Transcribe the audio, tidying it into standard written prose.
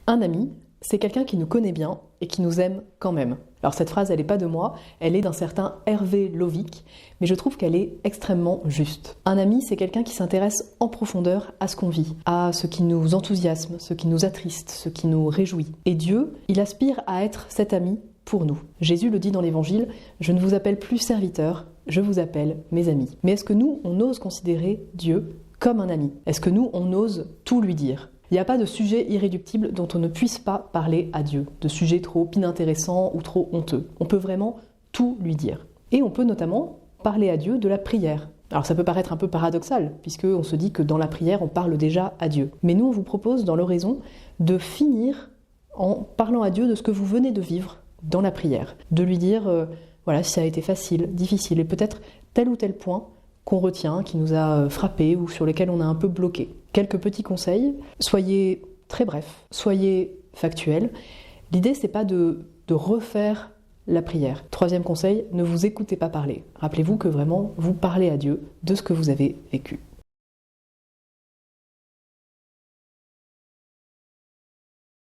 Un ami, c'est quelqu'un qui nous connaît bien et qui nous aime quand même. Alors cette phrase, elle n'est pas de moi, elle est d'un certain Hervé Lovic, mais je trouve qu'elle est extrêmement juste. Un ami, c'est quelqu'un qui s'intéresse en profondeur à ce qu'on vit, à ce qui nous enthousiasme, ce qui nous attriste, ce qui nous réjouit. Et Dieu, il aspire à être cet ami pour nous. Jésus le dit dans l'Évangile, « Je ne vous appelle plus serviteurs, je vous appelle mes amis ». Mais est-ce que nous, on ose considérer Dieu comme un ami? Est-ce que nous, on ose tout lui dire? Il n'y a pas de sujet irréductible dont on ne puisse pas parler à Dieu, de sujet trop inintéressant ou trop honteux. On peut vraiment tout lui dire. Et on peut notamment parler à Dieu de la prière. Alors ça peut paraître un peu paradoxal, puisqu'on se dit que dans la prière, on parle déjà à Dieu. Mais nous, on vous propose dans l'oraison de finir en parlant à Dieu de ce que vous venez de vivre dans la prière. De lui dire, voilà, si ça a été facile, difficile, et peut-être tel ou tel point qu'on retient, qui nous a frappé ou sur lesquels on a un peu bloqué. Quelques petits conseils, soyez très brefs, soyez factuels. L'idée, c'est pas de refaire la prière. Troisième conseil, ne vous écoutez pas parler. Rappelez-vous que vraiment, vous parlez à Dieu de ce que vous avez vécu.